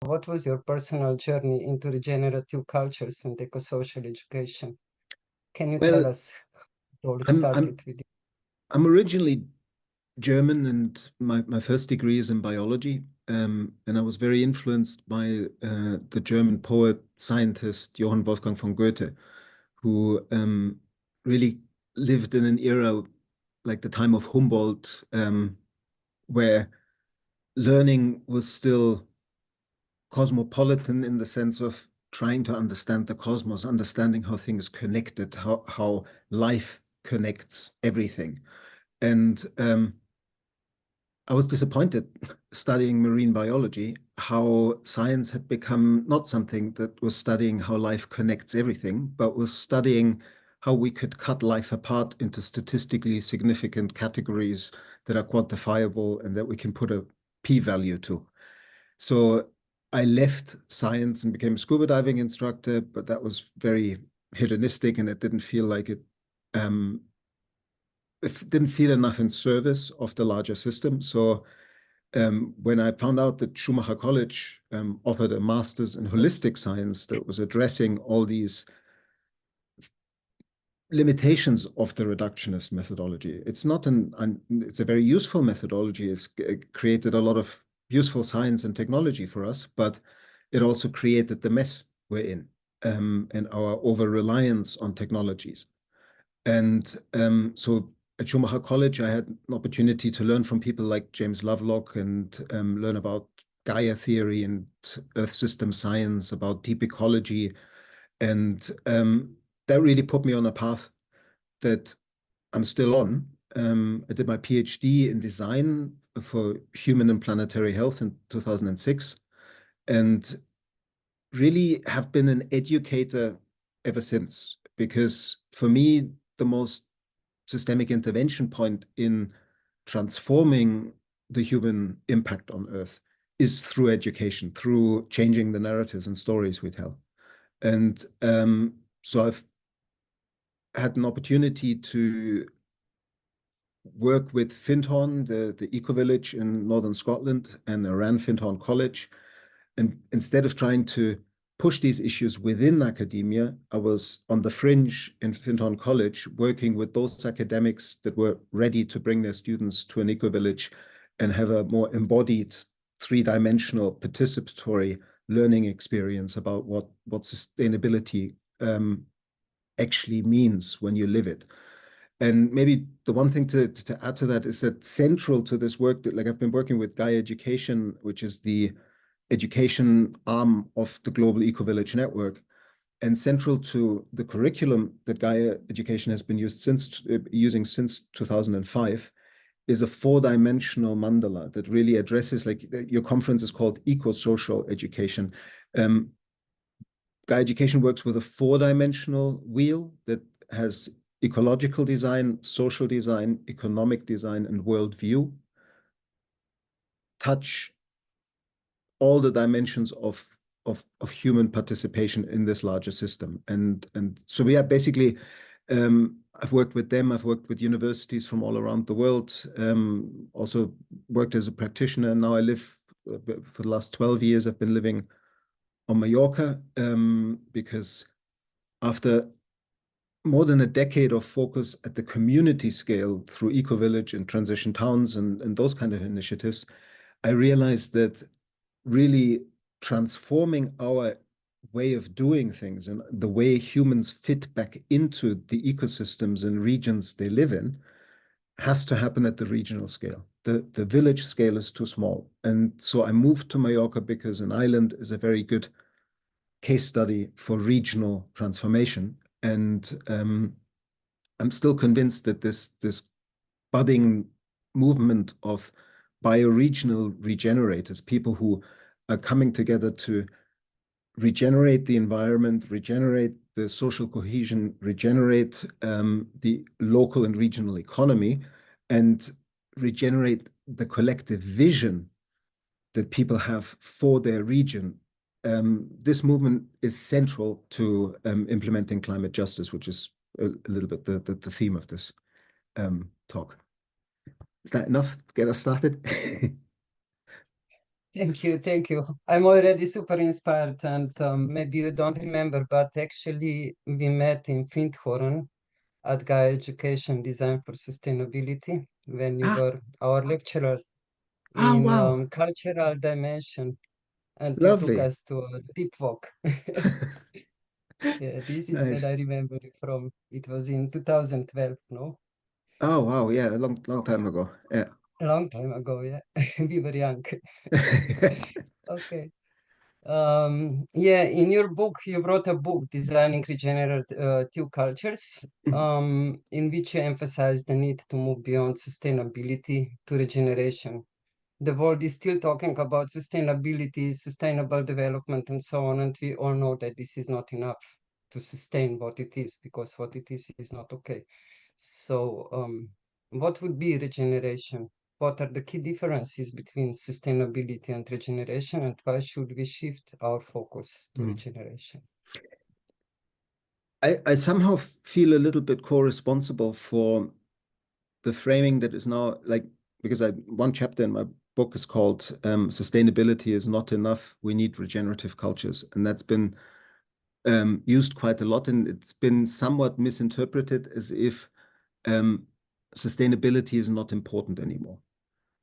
what was your personal journey into regenerative cultures and eco-social education? Can you tell Well, us how it all I'm started with you? I'm originally German, and my first degree is in biology. And I was very influenced by the German poet, scientist Johann Wolfgang von Goethe, who really lived in an era like the time of Humboldt, where learning was still cosmopolitan in the sense of trying to understand the cosmos, understanding how things connected, how life connects everything. And I was disappointed studying marine biology, how science had become not something that was studying how life connects everything, but was studying how we could cut life apart into statistically significant categories that are quantifiable and that we can put a p-value to. So I left science and became a scuba diving instructor, but that was very hedonistic, and it didn't feel like it didn't feel enough in service of the larger system. So when I found out that Schumacher College offered a master's in holistic science that was addressing all these limitations of the reductionist methodology, it's not it's a very useful methodology. It's created a lot of useful science and technology for us, but it also created the mess we're in, and our over-reliance on technologies. And so at Schumacher College, I had an opportunity to learn from people like James Lovelock and learn about Gaia theory and Earth system science, about deep ecology. And that really put me on a path that I'm still on. I did my PhD in design for Human and Planetary Health in 2006, and really have been an educator ever since. Because for me, the most systemic intervention point in transforming the human impact on Earth is through education, through changing the narratives and stories we tell. And so I've had an opportunity to work with Findhorn, the eco-village in northern Scotland, and I ran Findhorn College. And instead of trying to push these issues within academia, I was on the fringe in Findhorn College working with those academics that were ready to bring their students to an eco-village and have a more embodied, three-dimensional, participatory learning experience about what sustainability actually means when you live it. And maybe the one thing to add to that is that central to this work, that like I've been working with Gaia Education, which is the education arm of the Global Eco-Village Network, and central to the curriculum that Gaia Education has been using since 2005 is a four-dimensional mandala that really addresses, like your conference is called Eco-Social Education. Gaia Education works with a four-dimensional wheel that has ecological design, social design, economic design, and worldview. Touch all the dimensions of human participation in this larger system. And so we are basically, I've worked with them, I've worked with universities from all around the world, also worked as a practitioner, and now I live, for the last 12 years, I've been living on Mallorca, because after more than a decade of focus at the community scale through Eco-Village and Transition Towns and those kind of initiatives, I realized that really transforming our way of doing things and the way humans fit back into the ecosystems and regions they live in has to happen at the regional scale. The village scale is too small. And so I moved to Mallorca because an island is a very good case study for regional transformation. And I'm still convinced that this budding movement of bioregional regenerators, people who are coming together to regenerate the environment, regenerate the social cohesion, regenerate the local and regional economy, and regenerate the collective vision that people have for their region. This movement is central to implementing climate justice, which is a little bit the theme of this talk. Is that enough to get us started? Thank you, thank you. I'm already super inspired, and maybe you don't remember, but actually we met in Findhorn at Gaia Education Design for Sustainability when you Ah, were our lecturer ah, in wow. cultural dimension, and you took Lovely. us to a deep walk. Yeah, this is when Nice. I remember it from. It was in 2012, no? Oh, wow. Yeah, a long time ago. Yeah. A long time ago, yeah. We were young. Okay. Yeah, in your book, you wrote a book, Designing Regenerative Cultures, in which you emphasize the need to move beyond sustainability to regeneration. The world is still talking about sustainability, sustainable development, and so on, and we all know that this is not enough to sustain what it is, because what it is not okay. So, what would be regeneration? What are the key differences between sustainability and regeneration, and why should we shift our focus to Mm. regeneration? I somehow feel a little bit co-responsible for the framing that is now like, because one chapter in my book is called Sustainability is Not Enough. We Need Regenerative Cultures. And that's been used quite a lot. And it's been somewhat misinterpreted as if um, sustainability is not important anymore.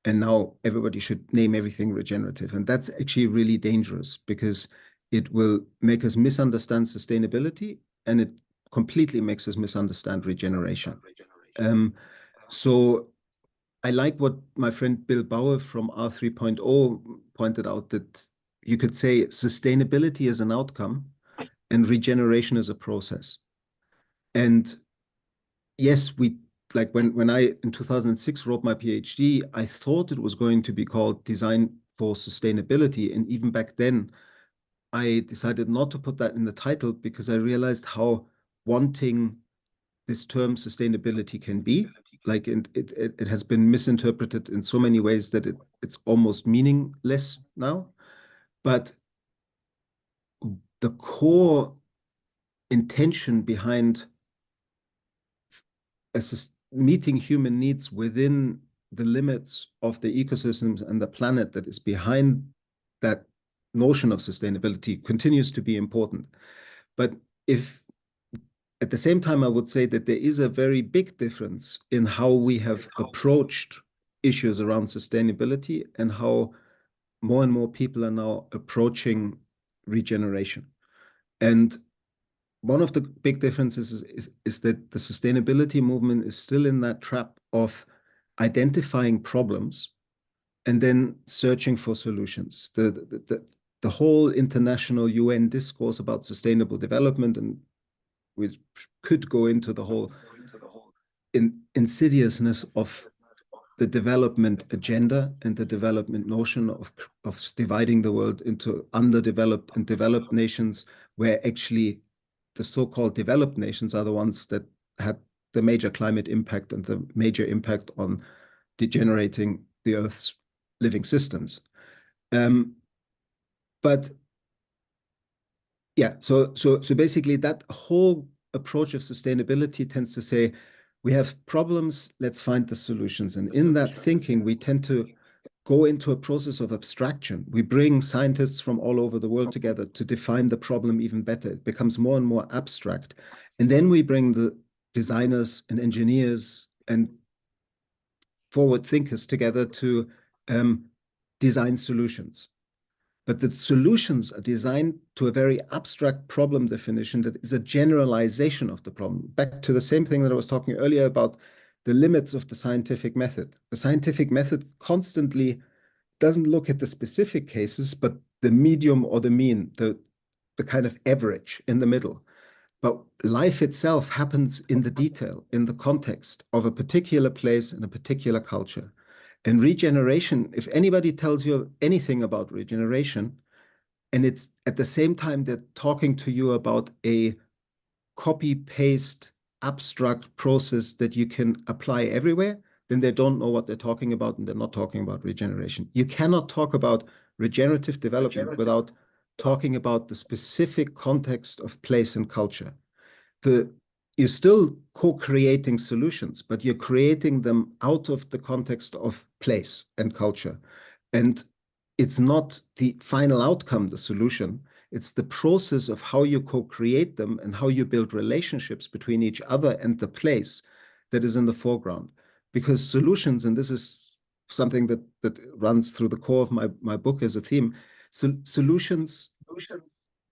And now everybody should name everything regenerative. And that's actually really dangerous because it will make us misunderstand sustainability and it completely makes us misunderstand regeneration. Um, so I like what my friend Bill Bauer from R3.0 pointed out that you could say sustainability is an outcome and regeneration is a process. And yes, we like when I in 2006 wrote my PhD, I thought it was going to be called Design for Sustainability. And even back then, I decided not to put that in the title because I realized how wanting this term sustainability can be. Like it has been misinterpreted in so many ways that it's almost meaningless now. But the core intention behind meeting human needs within the limits of the ecosystems and the planet that is behind that notion of sustainability continues to be important. But if at the same time, I would say that there is a very big difference in how we have approached issues around sustainability and how more and more people are now approaching regeneration. And one of the big differences is that the sustainability movement is still in that trap of identifying problems and then searching for solutions. The whole international UN discourse about sustainable development, and we could go into the whole insidiousness of the development agenda and the development notion of dividing the world into underdeveloped and developed nations, where actually the so-called developed nations are the ones that had the major climate impact and the major impact on degenerating the Earth's living systems. Um, but yeah, so basically that whole approach of sustainability tends to say we have problems, let's find the solutions. And in that thinking, we tend to go into a process of abstraction. We bring scientists from all over the world together to define the problem even better. It becomes more and more abstract. And then we bring the designers and engineers and forward thinkers together to um, design solutions. But the solutions are designed to a very abstract problem definition that is a generalization of the problem. Back to the same thing that I was talking earlier about the limits of the scientific method. The scientific method constantly doesn't look at the specific cases, but the medium or the mean, the kind of average in the middle. But life itself happens in the detail, in the context of a particular place and a particular culture. And regeneration, if anybody tells you anything about regeneration, and it's at the same time they're talking to you about a copy paste abstract process that you can apply everywhere, then they don't know what they're talking about and they're not talking about regeneration. You cannot talk about regenerative development without talking about the specific context of place and culture. The You're still co-creating solutions, but you're creating them out of the context of place and culture. And it's not the final outcome, the solution. It's the process of how you co-create them and how you build relationships between each other and the place that is in the foreground. Because solutions, and this is something that runs through the core of my book as a theme, solutions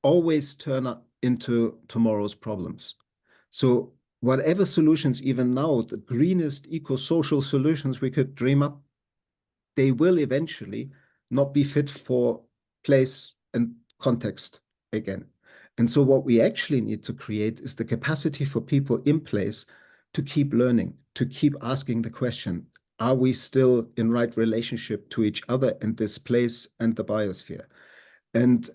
always turn up into tomorrow's problems. So whatever solutions, even now, the greenest eco-social solutions we could dream up, they will eventually not be fit for place and context again. And so what we actually need to create is the capacity for people in place to keep learning, to keep asking the question, are we still in right relationship to each other and this place and the biosphere? And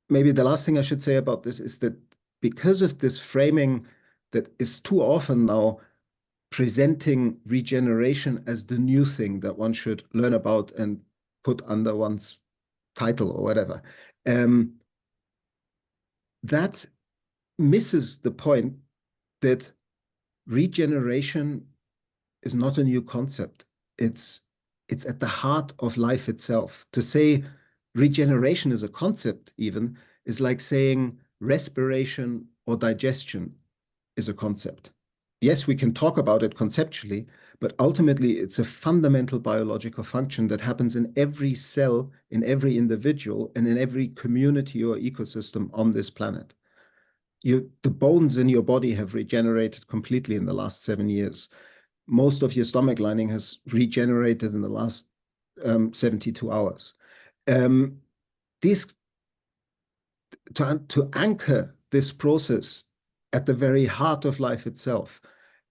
maybe the last thing I should say about this is that because of this framing that is too often now presenting regeneration as the new thing that one should learn about and put under one's title or whatever, that misses the point that regeneration is not a new concept. It's at the heart of life itself. To say regeneration is a concept even is like saying respiration or digestion is a concept. Yes, we can talk about it conceptually, but ultimately it's a fundamental biological function that happens in every cell, in every individual, and in every community or ecosystem on this planet. The bones in your body have regenerated completely in the last 7 years. Most of your stomach lining has regenerated in the last 72 hours. These to anchor this process at the very heart of life itself,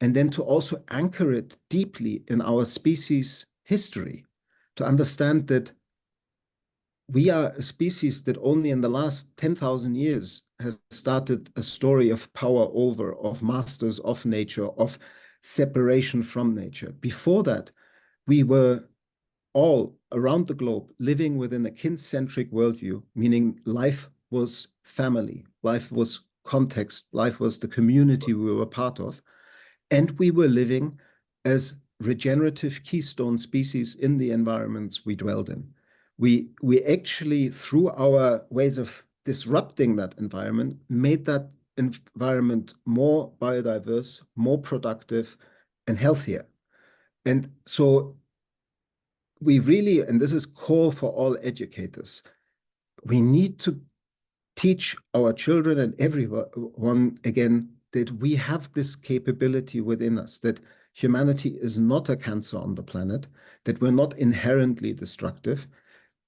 and then to also anchor it deeply in our species history, to understand that we are a species that only in the last 10,000 years has started a story of power over, of masters of nature, of separation from nature. Before that, we were all around the globe living within a kin-centric worldview, meaning life was family, life was context, life was the community we were part of, and we were living as regenerative keystone species in the environments we dwelled in. We actually, through our ways of disrupting that environment, made that environment more biodiverse, more productive, and healthier. And so we really, and this is core for all educators, we need to teach our children and everyone again that we have this capability within us, that humanity is not a cancer on the planet, that we're not inherently destructive.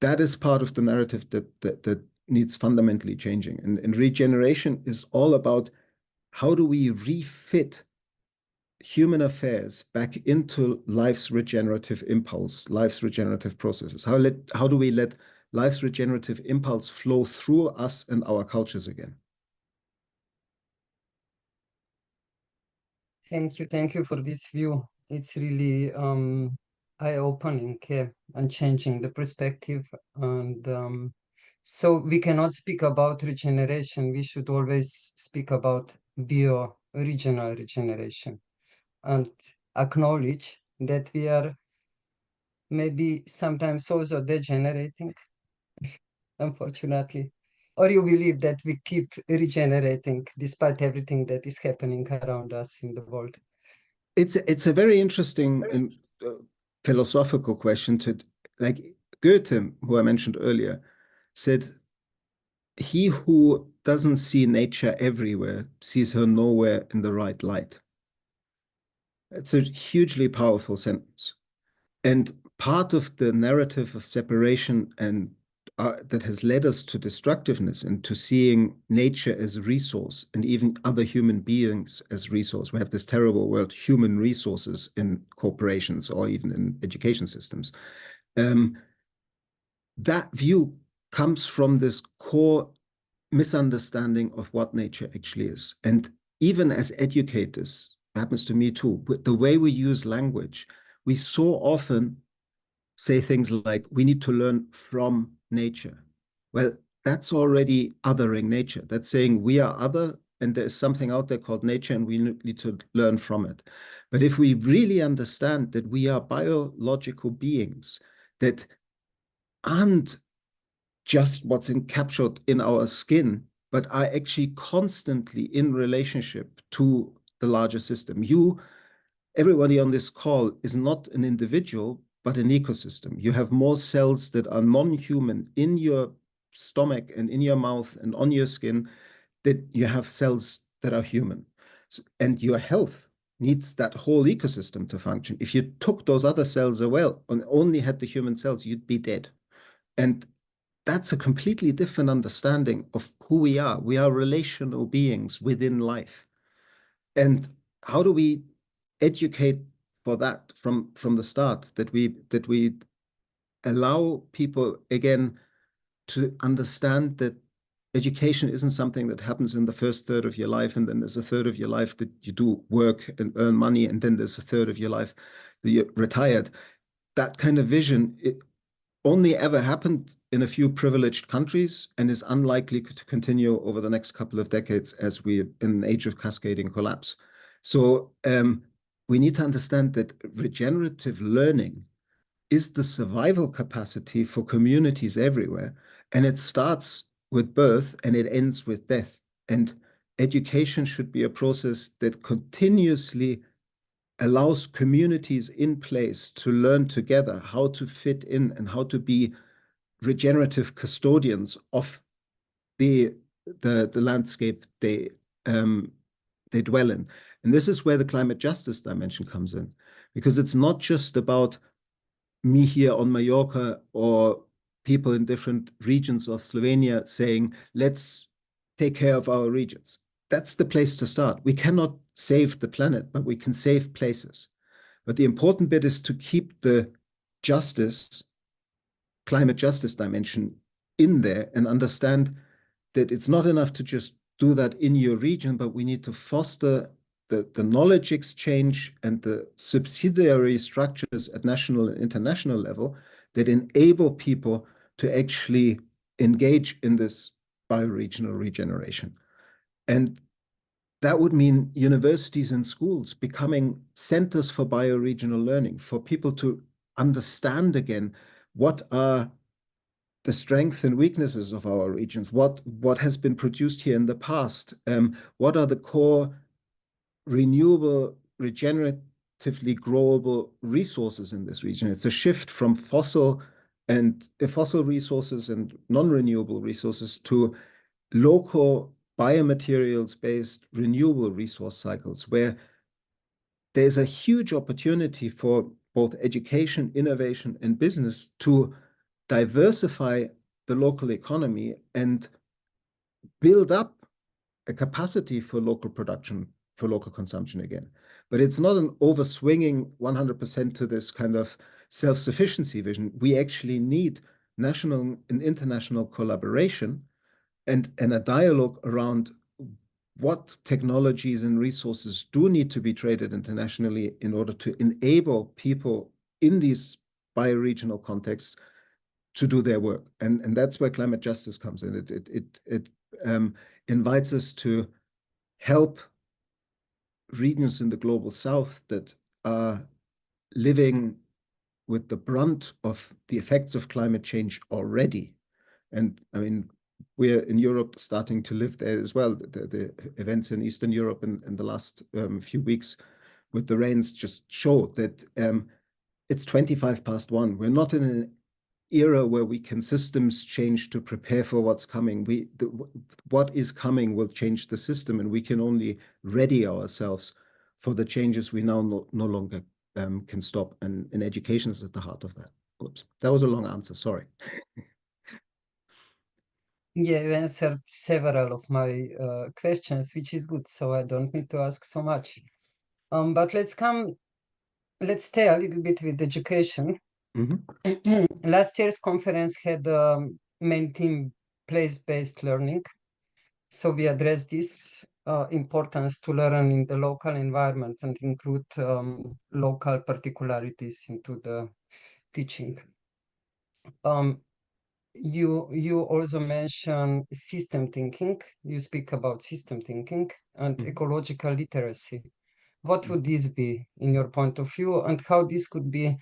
That is part of the narrative that needs fundamentally changing. And regeneration is all about how do we refit human affairs back into life's regenerative impulse, life's regenerative processes? How do we let life's regenerative impulse flow through us and our cultures again? Thank you for this view. It's really eye-opening, and changing the perspective. And so we cannot speak about regeneration. We should always speak about bioregional regeneration and acknowledge that we are maybe sometimes also degenerating, unfortunately. Or you believe that we keep regenerating despite everything that is happening around us in the world? It's a very interesting and philosophical question to, like Goethe, who I mentioned earlier, said, he who doesn't see nature everywhere sees her nowhere in the right light. It's a hugely powerful sentence. And part of the narrative of separation and that has led us to destructiveness and to seeing nature as a resource and even other human beings as resource. We have this terrible word, human resources, in corporations or even in education systems. That view comes from this core misunderstanding of what nature actually is. And even as educators, it happens to me too, the way we use language, we so often say things like, we need to learn from nature. Well, that's already othering nature. That's saying we are other and there's something out there called nature and we need to learn from it. But if we really understand that we are biological beings, that aren't just what's encapsulated in our skin, but are actually constantly in relationship to the larger system. Everybody on this call is not an individual, but an ecosystem. You have more cells that are non-human in your stomach and in your mouth and on your skin that you have cells that are human. And your health needs that whole ecosystem to function. If you took those other cells away and only had the human cells, you'd be dead. And that's a completely different understanding of who we are. We are relational beings within life. And how do we educate for that from the start, that we allow people again to understand that education isn't something that happens in the first third of your life, and then there's a third of your life that you do work and earn money, and then there's a third of your life that you're retired. That kind of vision, it only ever happened in a few privileged countries and is unlikely to continue over the next couple of decades as we're in an age of cascading collapse. So we need to understand that regenerative learning is the survival capacity for communities everywhere. And it starts with birth and it ends with death. And education should be a process that continuously allows communities in place to learn together how to fit in and how to be regenerative custodians of the landscape they dwell in. And this is where the climate justice dimension comes in, because it's not just about me here on Mallorca or people in different regions of Slovenia saying, let's take care of our regions. That's the place to start. We cannot save the planet, but we can save places. But the important bit is to keep the justice, climate justice dimension in there and understand that it's not enough to just do that in your region, but we need to foster the knowledge exchange and the subsidiary structures at national and international level that enable people to actually engage in this bioregional regeneration. And that would mean universities and schools becoming centers for bioregional learning, for people to understand again what are the strengths and weaknesses of our regions, what has been produced here in the past, what are the core renewable, regeneratively growable resources in this region. It's a shift from fossil resources and non-renewable resources to local biomaterials-based renewable resource cycles, where there's a huge opportunity for both education, innovation, and business to diversify the local economy and build up a capacity for local production, for local consumption again. But it's not an overswinging 100% to this kind of self-sufficiency vision. We actually need national and international collaboration and a dialogue around what technologies and resources do need to be traded internationally in order to enable people in these bioregional contexts to do their work. And that's where climate justice comes in. It invites us to help regions in the global south that are living with the brunt of the effects of climate change already. And I mean, we're in Europe starting to live there as well. The events in Eastern Europe in the last few weeks with the rains just show that it's 25 past 1. We're not in an era where we can systems change to prepare for what's coming. What is coming will change the system, and we can only ready ourselves for the changes we now no longer can stop. And education is at the heart of that. Oops, that was a long answer. Sorry. Yeah, you answered several of my questions, which is good, so I don't need to ask so much. But let's stay a little bit with education. Last year's conference had main theme place-based learning. So we addressed this importance to learn in the local environment and include local particularities into the teaching. You also mention system thinking. You speak about system thinking and ecological literacy. What would this be in your point of view, and how this could be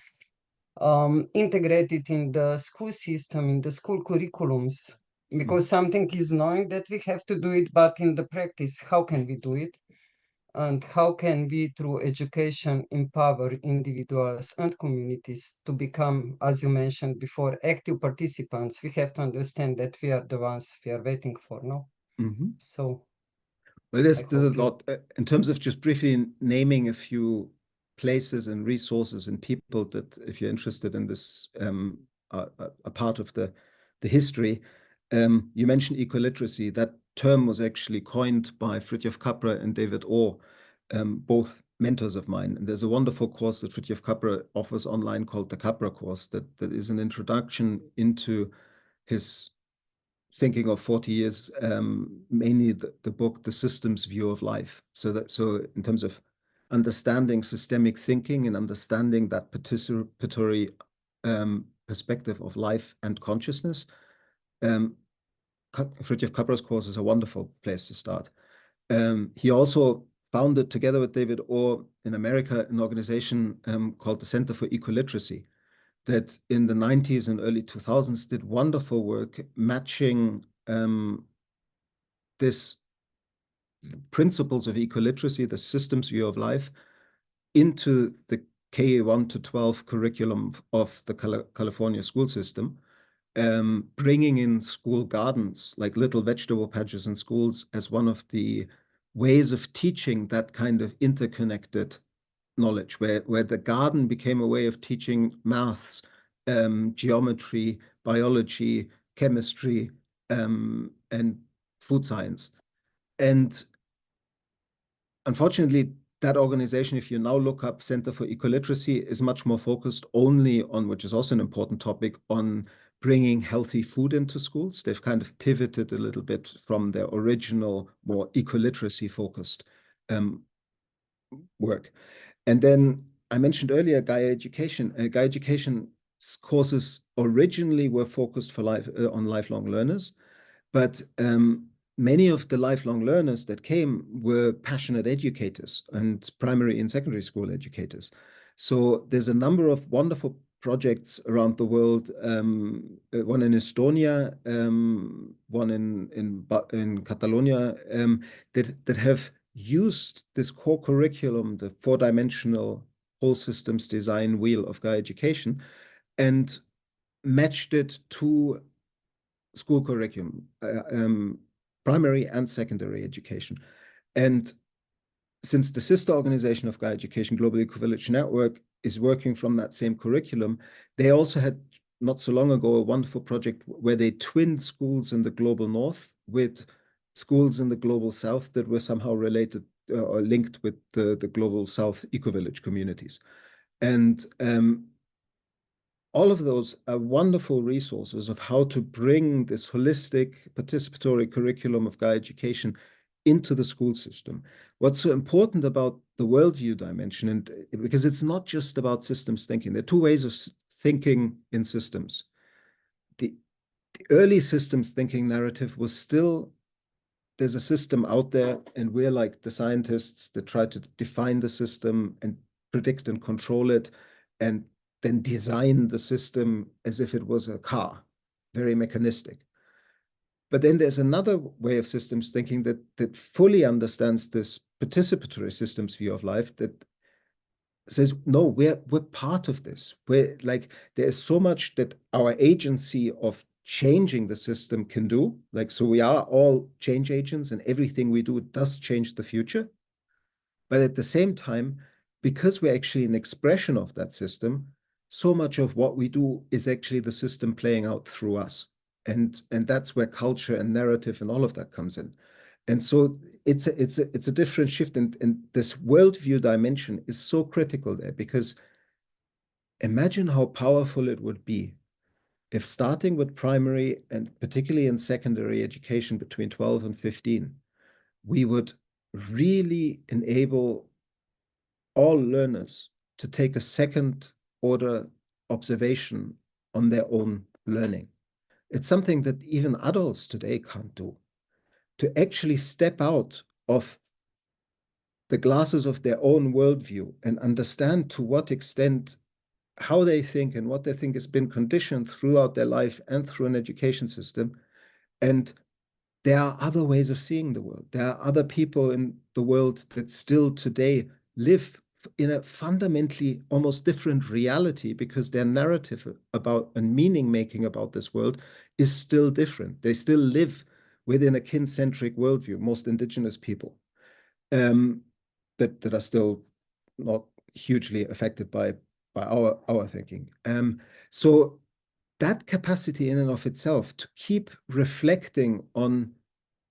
integrate it in the school system, in the school curriculums, because something is knowing that we have to do it, but in the practice, how can we do it? And how can we, through education, empower individuals and communities to become, as you mentioned before, active participants? We have to understand that we are the ones we are waiting for, no? So Well, I there's a hope you... lot in terms of just briefly naming a few places and resources and people that, if you're interested in this, a part of the history. You mentioned ecoliteracy. That term was actually coined by Fritjof Capra and David Orr, both mentors of mine. And there's a wonderful course that Fritjof Capra offers online called the Capra course that is an introduction into his thinking of 40 years, mainly the book, The Systems View of Life. So in terms of understanding systemic thinking and understanding that participatory perspective of life and consciousness, Fritjof Capra's course is a wonderful place to start. He also founded, together with David Orr in America, an organization called the Center for Ecoliteracy, that in the 90s and early 2000s did wonderful work matching this principles of ecoliteracy, the systems view of life, into the K1 to 12 curriculum of the California school system, bringing in school gardens, like little vegetable patches in schools, as one of the ways of teaching that kind of interconnected knowledge, where the garden became a way of teaching maths, geometry, biology, chemistry, and food science. And unfortunately, that organization, if you now look up Center for Ecoliteracy, is much more focused only on, which is also an important topic, on bringing healthy food into schools. They've kind of pivoted a little bit from their original, more ecoliteracy focused work. And then I mentioned earlier Gaia Education. Gaia Education courses originally were focused for on lifelong learners, but many of the lifelong learners that came were passionate educators and primary and secondary school educators. So there's a number of wonderful projects around the world, one in Estonia, one in Catalonia, that have used this core curriculum, the four-dimensional whole systems design wheel of Gaia Education, and matched it to school curriculum, primary and secondary education. And since the sister organization of Gaia Education, Global Eco-Village Network, is working from that same curriculum, they also had, not so long ago, a wonderful project where they twinned schools in the global north with schools in the global south that were somehow related or linked with the global south eco-village communities. And all of those are wonderful resources of how to bring this holistic participatory curriculum of Gaia Education into the school system. What's so important about the worldview dimension, and because it's not just about systems thinking, there are two ways of thinking in systems. The early systems thinking narrative was still, there's a system out there, and we're like the scientists that try to define the system and predict and control it, and then design the system as if it was a car, very mechanistic. But then there's another way of systems thinking that fully understands this participatory systems view of life, that says, no, we're part of this. We're like, there is so much that our agency of changing the system can do. Like, so we are all change agents, and everything we do does change the future. But at the same time, because we're actually an expression of that system, so much of what we do is actually the system playing out through us. And that's where culture and narrative and all of that comes in. And so it's a different shift. And this worldview dimension is so critical there, because imagine how powerful it would be if, starting with primary and particularly in secondary education between 12 and 15, we would really enable all learners to take a second order observation on their own learning. It's something that even adults today can't do. To actually step out of the glasses of their own worldview and understand to what extent how they think and what they think has been conditioned throughout their life and through an education system. And there are other ways of seeing the world. There are other people in the world that still today live in a fundamentally almost different reality because their narrative about and meaning making about this world is still different. They still live within a kin-centric worldview, most indigenous people, um, that are still not hugely affected by our thinking. So that capacity in and of itself to keep reflecting on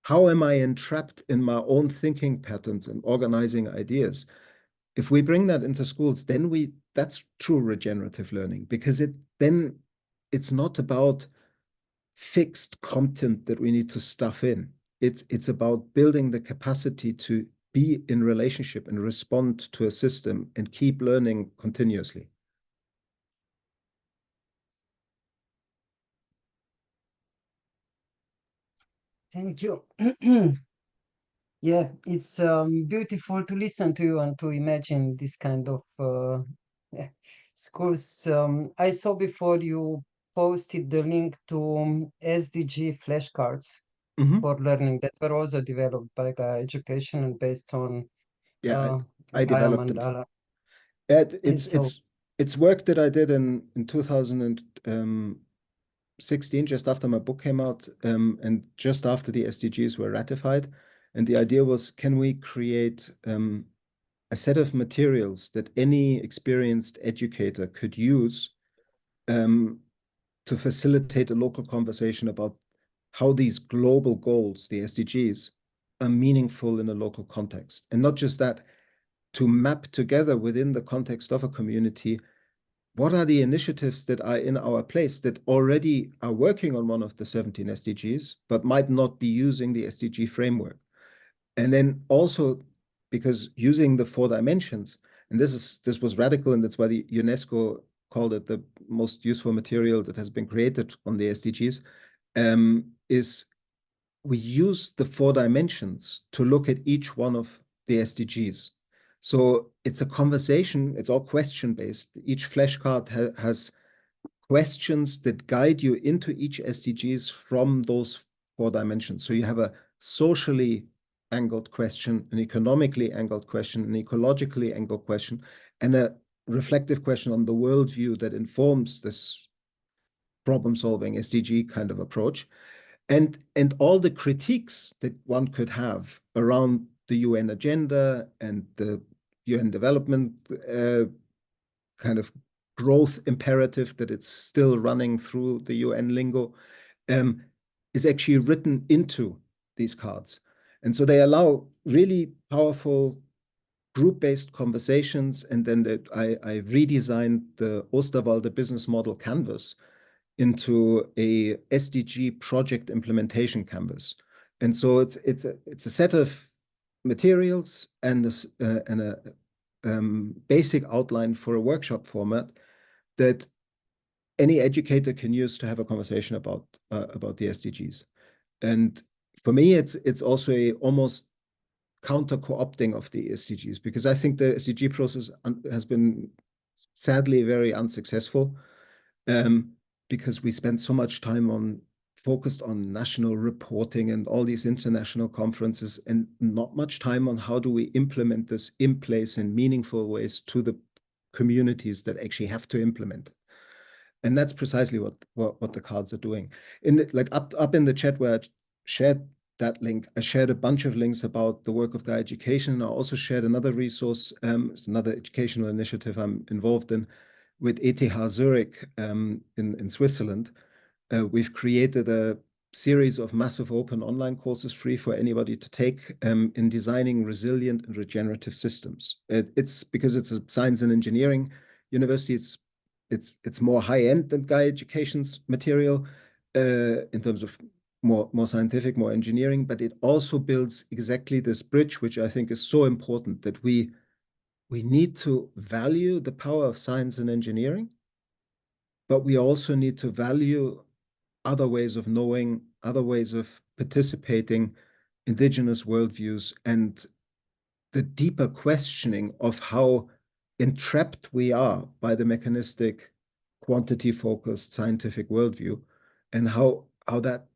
how am I entrapped in my own thinking patterns and organizing ideas? If we bring that into schools, then that's true regenerative learning, because it's not about fixed content that we need to stuff in. It's about building the capacity to be in relationship and respond to a system and keep learning continuously. Thank you. Yeah, it's beautiful to listen to you and to imagine this kind of yeah, schools. I saw before you posted the link to SDG flashcards Mhm. for learning that were also developed by Gaia Education and based on Yeah, uh, I Gaia developed them. Mandala. And It's so, it's work that I did in 2016, just after my book came out, and just after the SDGs were ratified. And the idea was, can we create a set of materials that any experienced educator could use um, to facilitate a local conversation about how these global goals, the SDGs, are meaningful in a local context. And not just that, to map together within the context of a community, what are the initiatives that are in our place that already are working on one of the 17 SDGs, but might not be using the SDG framework? And then also, because using the 4 dimensions, and this was radical, and that's why the UNESCO called it the most useful material that has been created on the SDGs, is we use the 4 dimensions to look at each one of the SDGs. So it's a conversation, it's all question based. Each flashcard has questions that guide you into each SDGs from those 4 dimensions. So you have a socially angled question, an economically angled question, an ecologically angled question, and a reflective question on the worldview that informs this problem solving SDG kind of approach. And all the critiques that one could have around the UN agenda and the UN development kind of growth imperative that it's still running through the UN lingo, um, is actually written into these cards. And so they allow really powerful group-based conversations. And then I redesigned the Osterwalder business model canvas into a SDG project implementation canvas. And so it's a set of materials and a basic outline for a workshop format that any educator can use to have a conversation about the SDGs. And for me, it's also a almost counter co-opting of the SDGs, because I think the SDG process has been sadly very unsuccessful, um, because we spend so much time focused on national reporting and all these international conferences, and not much time on how do we implement this in place in meaningful ways to the communities that actually have to implement it. And that's precisely what the cards are doing. Like up in the chat where I shared that link, I shared a bunch of links about the work of Gaia Education. I also shared another resource. It's another educational initiative I'm involved in with ETH Zurich in Switzerland. We've created a series of massive open online courses free for anybody to take in designing resilient and regenerative systems. It's because it's a science and engineering university. It's more high end than Gaia Education's material in terms of more scientific, more engineering, but it also builds exactly this bridge, which I think is so important, that we need to value the power of science and engineering, but we also need to value other ways of knowing, other ways of participating, indigenous worldviews, and the deeper questioning of how entrapped we are by the mechanistic, quantity-focused scientific worldview, and how that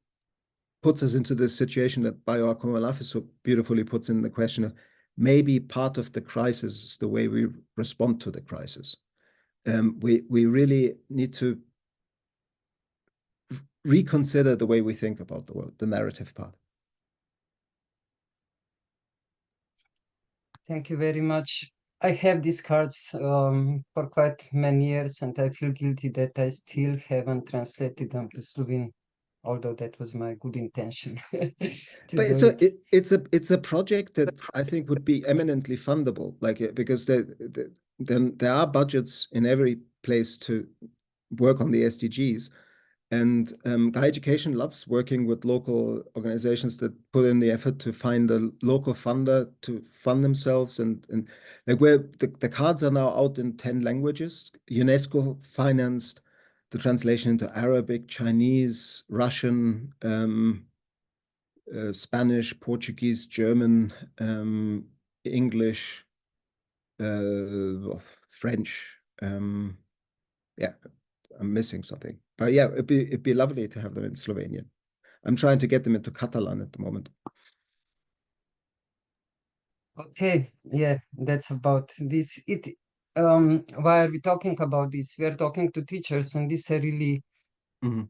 puts us into this situation that Biocultural so beautifully puts in the question of maybe part of the crisis is the way we respond to the crisis. We really need to reconsider the way we think about the world, the narrative part. Thank you very much. I have these cards for quite many years, and I feel guilty that I still haven't translated them to Slovene, although that was my good intention to But do it. it's a project that I think would be eminently fundable, like because then there are budgets in every place to work on the SDGs. And Higher Education loves working with local organizations that put in the effort to find a local funder to fund themselves. And like where the cards are now out in 10 languages. UNESCO financed the translation into Arabic, Chinese, Russian, Spanish, Portuguese, German, English, French. Yeah, I'm missing something. But yeah, it'd be lovely to have them in Slovenian. I'm trying to get them into Catalan at the moment. Okay, yeah, that's about this. Why are we talking about this? We are talking to teachers, and these are really,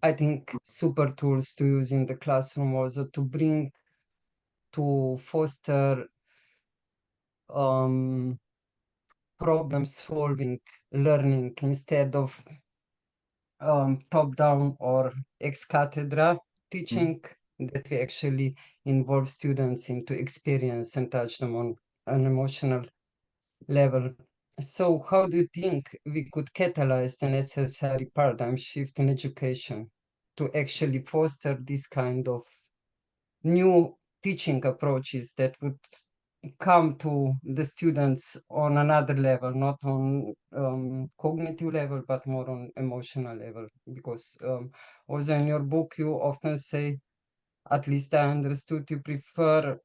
I think, super tools to use in the classroom also to foster problem solving learning instead of top down or ex cathedra teaching, that we actually involve students into experience and touch them on an emotional level. So, how do you think we could catalyze the necessary paradigm shift in education to actually foster this kind of new teaching approaches that would come to the students on another level, not on cognitive level, but more on emotional level? Because also in your book, you often say, at least I understood, you prefer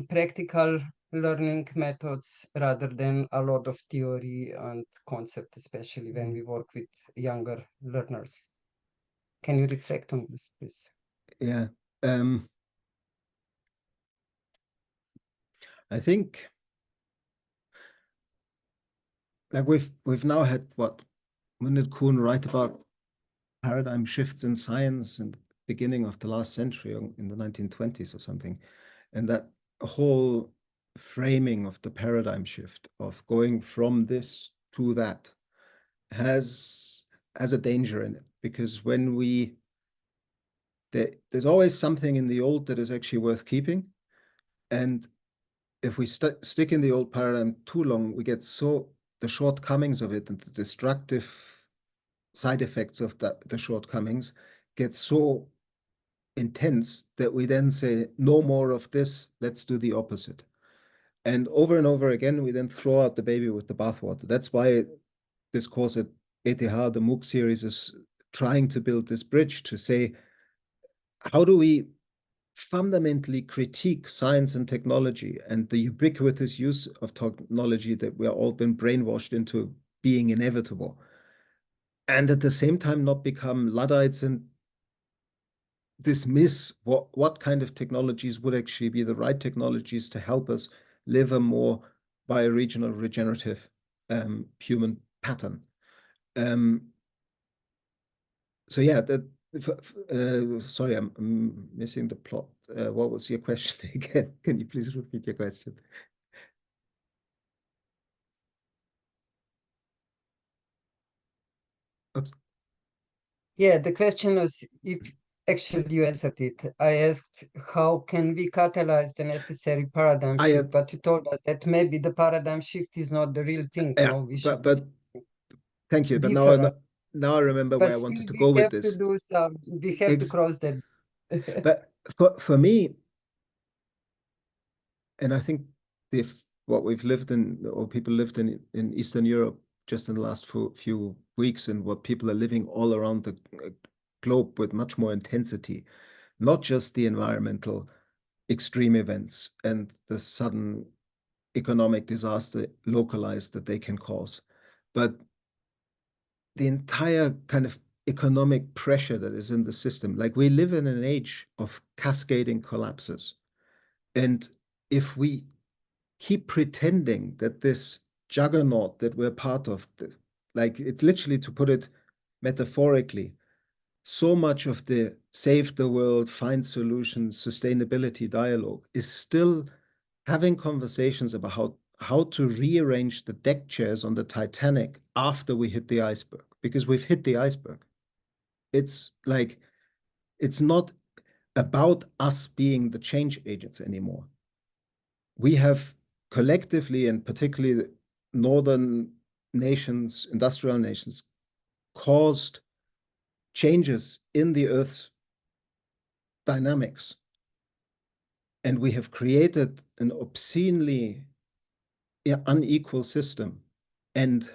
practical learning methods rather than a lot of theory and concept, especially when we work with younger learners. Can you reflect on this, please? Yeah. I think like we've now had what, when did Kuhn write about paradigm shifts in science in the beginning of the last century in the 1920s or something? And that whole framing of the paradigm shift of going from this to that has a danger in it, because when there's always something in the old that is actually worth keeping. And if we stick in the old paradigm too long, we get the shortcomings of it and the destructive side effects of the shortcomings get so intense that we then say, no more of this, let's do the opposite. And over again, we then throw out the baby with the bathwater. That's why this course at ETH, the MOOC series, is trying to build this bridge to say, how do we fundamentally critique science and technology and the ubiquitous use of technology that we are all been brainwashed into being inevitable, and at the same time not become Luddites and dismiss what kind of technologies would actually be the right technologies to help us live a more bioregional, regenerative human pattern. So yeah, sorry, I'm missing the plot. What was your question again? Can you please repeat your question? Oops. Yeah, the question was, if actually you answered it. I asked, how can we catalyze the necessary paradigm I shift? But you told us that maybe the paradigm shift is not the real thing. Yeah, No, we should do but thank you. But different. now I remember where But I still, wanted to we go with have to this. do some, we have to Ex cross that. but for me, and I think if what we've lived in, or people lived in Eastern Europe just in the last few weeks, and what people are living all around the globe with much more intensity, not just the environmental extreme events and the sudden economic disaster localized that they can cause. But the entire kind of economic pressure that is in the system, like we live in an age of cascading collapses. And if we keep pretending that this juggernaut that we're part of, like it's literally, to put it metaphorically, so much of the save the world, find solutions, sustainability dialogue is still having conversations about how to rearrange the deck chairs on the Titanic after we hit the iceberg, because we've hit the iceberg. It's like, it's not about us being the change agents anymore. We have collectively, and particularly the northern nations, industrial nations, caused changes in the Earth's dynamics. And we have created an obscenely unequal system and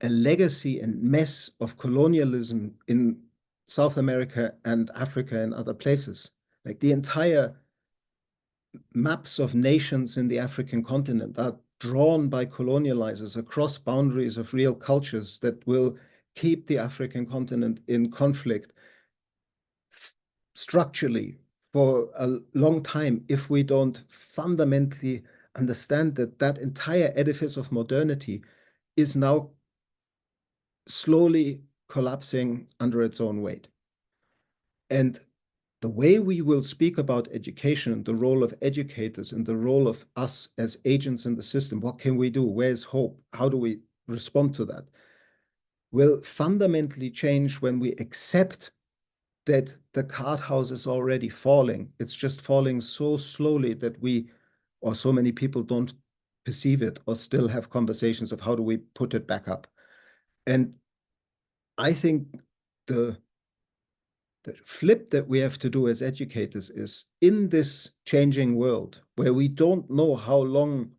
a legacy and mess of colonialism in South America and Africa and other places. Like the entire maps of nations in the African continent are drawn by colonializers across boundaries of real cultures that will keep the African continent in conflict structurally for a long time if we don't fundamentally understand that that entire edifice of modernity is now slowly collapsing under its own weight. And the way we will speak about education, the role of educators, and the role of us as agents in the system, what can we do? Where's hope? How do we respond to that? Will fundamentally change when we accept that the card house is already falling. It's just falling so slowly that we, or so many people, don't perceive it or still have conversations of how do we put it back up. And I think the flip that we have to do as educators is, in this changing world where we don't know how long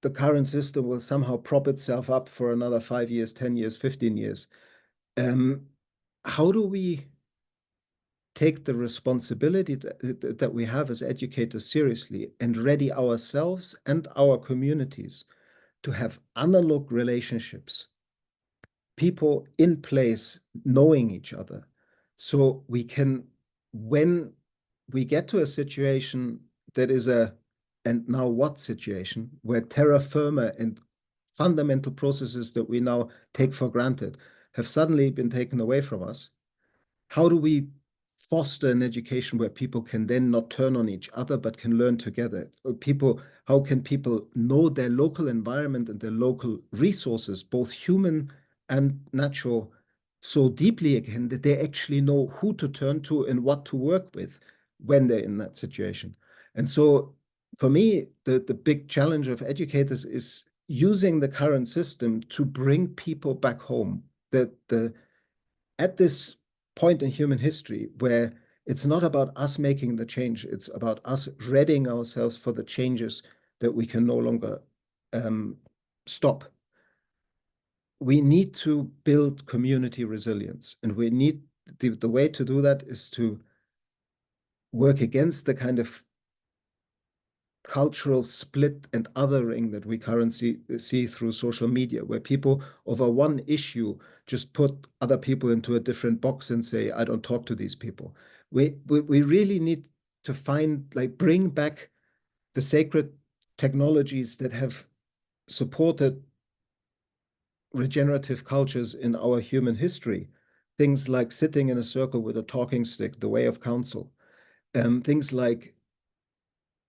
the current system will somehow prop itself up for another 5 years, 10 years, 15 years, how do we take the responsibility that we have as educators seriously and ready ourselves and our communities to have analog relationships, people in place knowing each other, so we can, when we get to a situation that is a and now what situation, where terra firma and fundamental processes that we now take for granted have suddenly been taken away from us, how do we foster an education where people can then not turn on each other but can learn together? How can people know their local environment and their local resources, both human and natural, so deeply again that they actually know who to turn to and what to work with when they're in that situation? And so for me, the big challenge of educators is using the current system to bring people back home. At this point in human history where it's not about us making the change, it's about us readying ourselves for the changes that we can no longer stop. We need to build community resilience, and we need the way to do that is to work against the kind of cultural split and othering that we currently see through social media, where people over one issue just put other people into a different box and say, I don't talk to these people. We really need to bring back the sacred technologies that have supported regenerative cultures in our human history. Things like sitting in a circle with a talking stick, the way of counsel, things like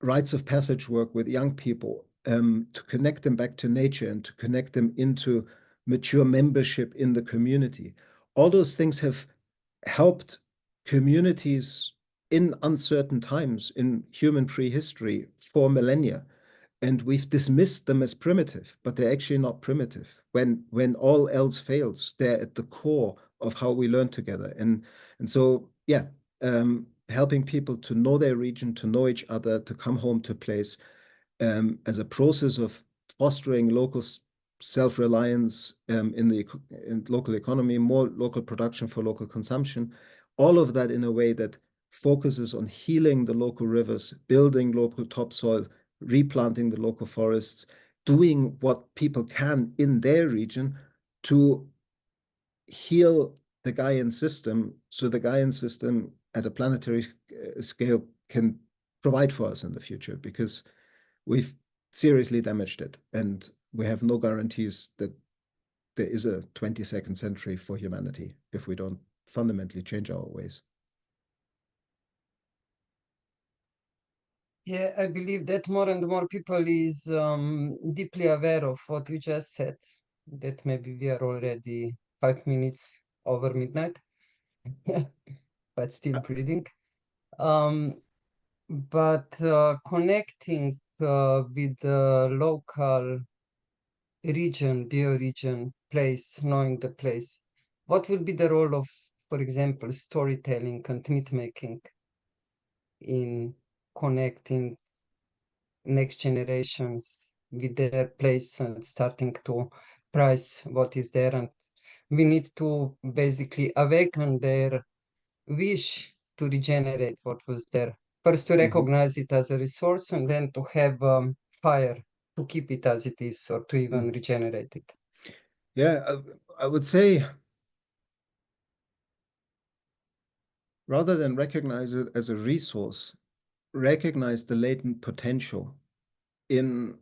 rites of passage work with young people, to connect them back to nature and to connect them into mature membership in the community. All those things have helped communities in uncertain times in human prehistory for millennia. And we've dismissed them as primitive, but they're actually not primitive. When all else fails, they're at the core of how we learn together. And so, yeah, helping people to know their region, to know each other, to come home to place, as a process of fostering local self-reliance in local economy, more local production for local consumption, all of that in a way that focuses on healing the local rivers, building local topsoil, replanting the local forests, doing what people can in their region to heal the Gaian system, so the Gaian system at a planetary scale can provide for us in the future, because we've seriously damaged it, and we have no guarantees that there is a 22nd century for humanity if we don't fundamentally change our ways. Yeah, I believe that more and more people is deeply aware of what you just said, that maybe we are already 5 minutes over midnight, but still breathing. But connecting with the local region, bioregion, place, knowing the place, what will be the role of, for example, storytelling and myth making in connecting next generations with their place and starting to price what is there? And we need to basically awaken their wish to regenerate what was there. First, to recognize it as a resource, and then to have fire to keep it as it is, or to even regenerate it. Yeah, I would say rather than recognize it as a resource, recognize the latent potential in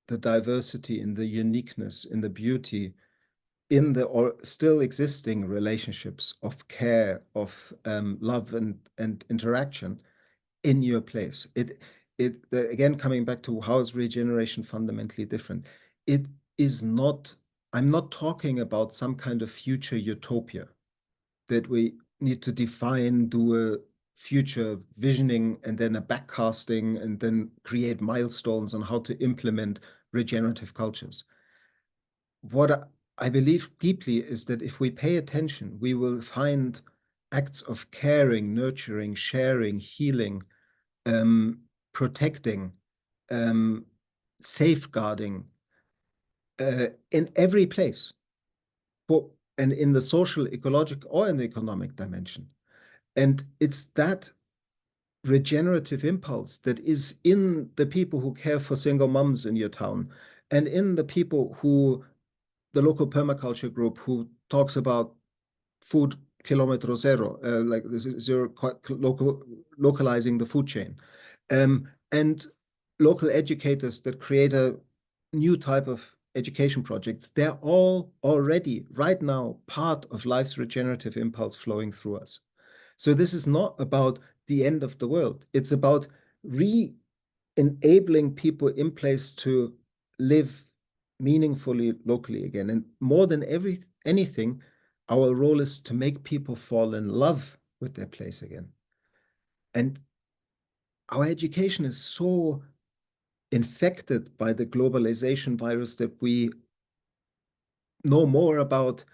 the diversity, in the uniqueness, in the beauty, in the or still existing relationships of care, of love and interaction in your place. Again, coming back to how is regeneration fundamentally different? It is not, I'm not talking about some kind of future utopia that we need to define, do a future visioning, and then a backcasting, and then create milestones on how to implement regenerative cultures. What I believe deeply is that if we pay attention, we will find acts of caring, nurturing, sharing, healing, protecting, um, safeguarding in every place, and in the social, ecological, or in the economic dimension. And it's that regenerative impulse that is in the people who care for single moms in your town, and in the people who, the local permaculture group who talks about food kilometer zero, like this is zero, localizing the food chain, and local educators that create a new type of education projects. They're all already right now part of life's regenerative impulse flowing through us. So this is not about the end of the world. It's about re-enabling people in place to live meaningfully locally again. And more than anything, our role is to make people fall in love with their place again. And our education is so infected by the globalization virus that we know more about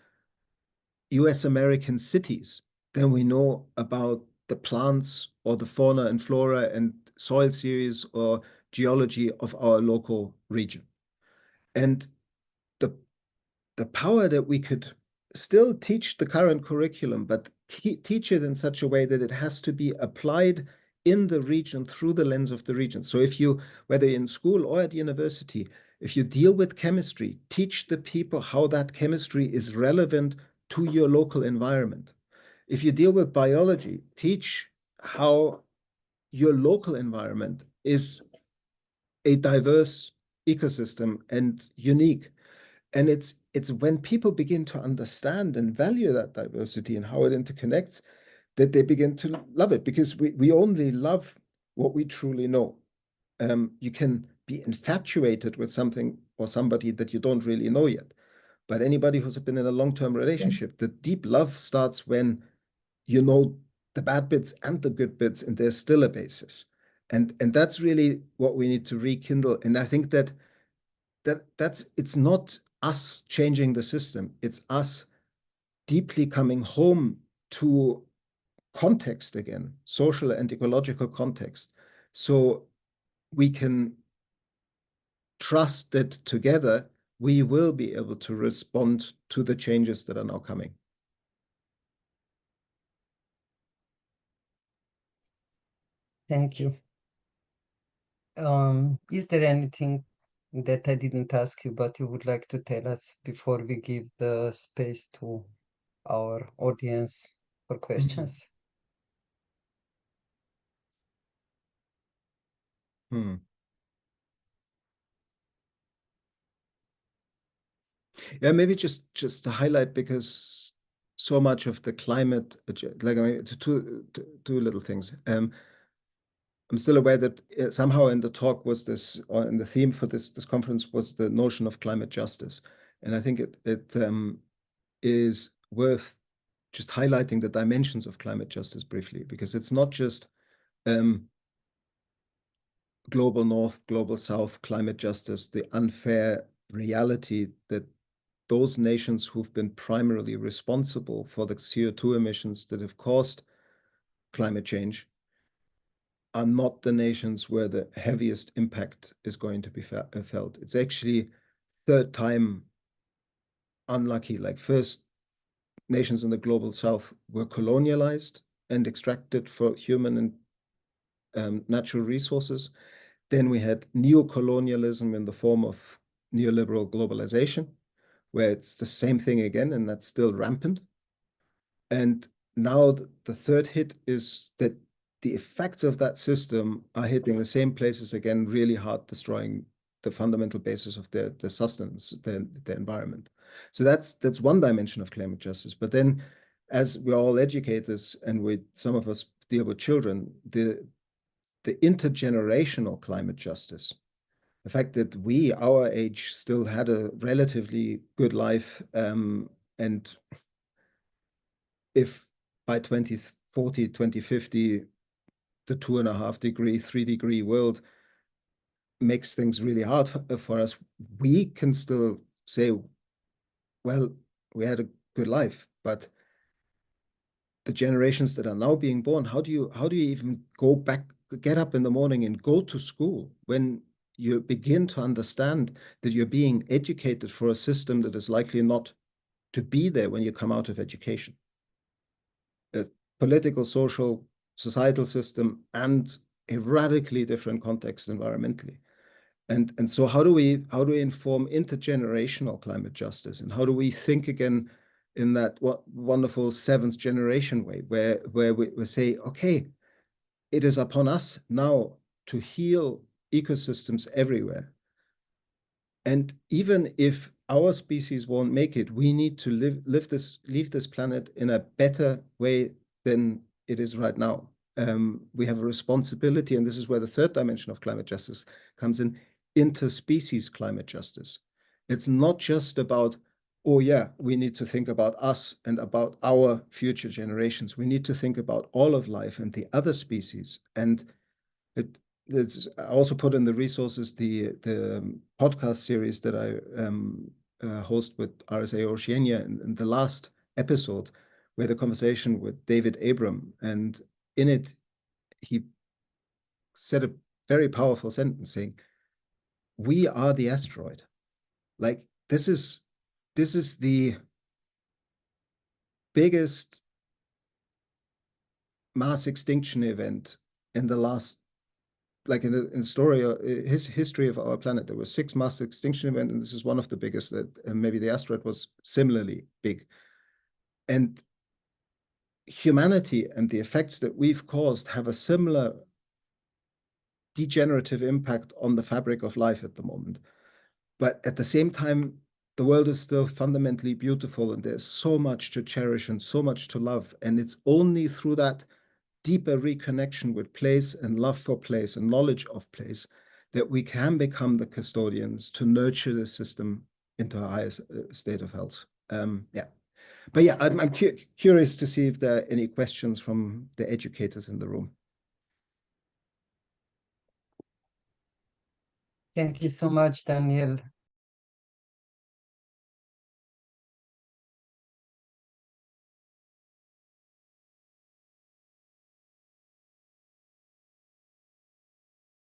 US American cities than we know about the plants or the fauna and flora and soil series or geology of our local region. And the, the power that we could still teach the current curriculum, but teach it in such a way that it has to be applied in the region through the lens of the region. So if you, whether in school or at university, if you deal with chemistry, teach the people how that chemistry is relevant to your local environment. If you deal with biology, teach how your local environment is a diverse ecosystem and unique. And it's when people begin to understand and value that diversity and how it interconnects that they begin to love it, because we only love what we truly know. You can be infatuated with something or somebody that you don't really know yet. But anybody who's been in a long-term relationship, the deep love starts when you know the bad bits and the good bits, and there's still a basis. And that's really what we need to rekindle. And I think that's it's not us changing the system, it's us deeply coming home to context again, social and ecological context, so we can trust that together we will be able to respond to the changes that are now coming. Thank you. Is there anything that I didn't ask you, but you would like to tell us before we give the space to our audience for questions? Yeah, maybe just to highlight, because so much of the climate, like, I mean, two little things. I'm still aware that somehow in the talk was this, or in the theme for this conference was the notion of climate justice, and I think it is worth just highlighting the dimensions of climate justice briefly, because it's not just global north, global south climate justice, the unfair reality that those nations who've been primarily responsible for the CO2 emissions that have caused climate change are not the nations where the heaviest impact is going to be felt. It's actually third time unlucky. Like, first, nations in the global south were colonialized and extracted for human and natural resources. Then we had neocolonialism in the form of neoliberal globalization, where it's the same thing again, and that's still rampant. And now the third hit is that the effects of that system are hitting the same places again, really hard, destroying the fundamental basis of their sustenance, their environment. So that's one dimension of climate justice. But then, as we're all educators and some of us deal with children, the intergenerational climate justice, the fact that our age, still had a relatively good life, and if by 2040, 2050, the 2.5 degree, 3 degree world makes things really hard for us, we can still say, well, we had a good life. But the generations that are now being born, how do you even go back, get up in the morning and go to school when you begin to understand that you're being educated for a system that is likely not to be there when you come out of education? A political, social, societal system, and a radically different context environmentally. And so how do we inform intergenerational climate justice, and how do we think again in that wonderful seventh generation way, where we say, okay, it is upon us now to heal ecosystems everywhere. And even if our species won't make it, we need to leave this planet in a better way than it is right now. We have a responsibility, and this is where the third dimension of climate justice comes in, interspecies climate justice. It's not just about, oh yeah, we need to think about us and about our future generations. We need to think about all of life and the other species. And I also put in the resources the podcast series that I host with RSA Oceania, in the last episode, we had a conversation with David Abram, and in it he said a very powerful sentence saying, we are the asteroid. Like, this is the biggest mass extinction event in the last, like, in the story, history of our planet. There were 6 mass extinction events, and this is one of the biggest. That maybe the asteroid was similarly big. And humanity and the effects that we've caused have a similar degenerative impact on the fabric of life at the moment. But at the same time, the world is still fundamentally beautiful, and there's so much to cherish and so much to love. And it's only through that deeper reconnection with place and love for place and knowledge of place that we can become the custodians to nurture the system into a higher state of health. Yeah. But yeah, I'm curious to see if there are any questions from the educators in the room. Thank you so much, Daniel.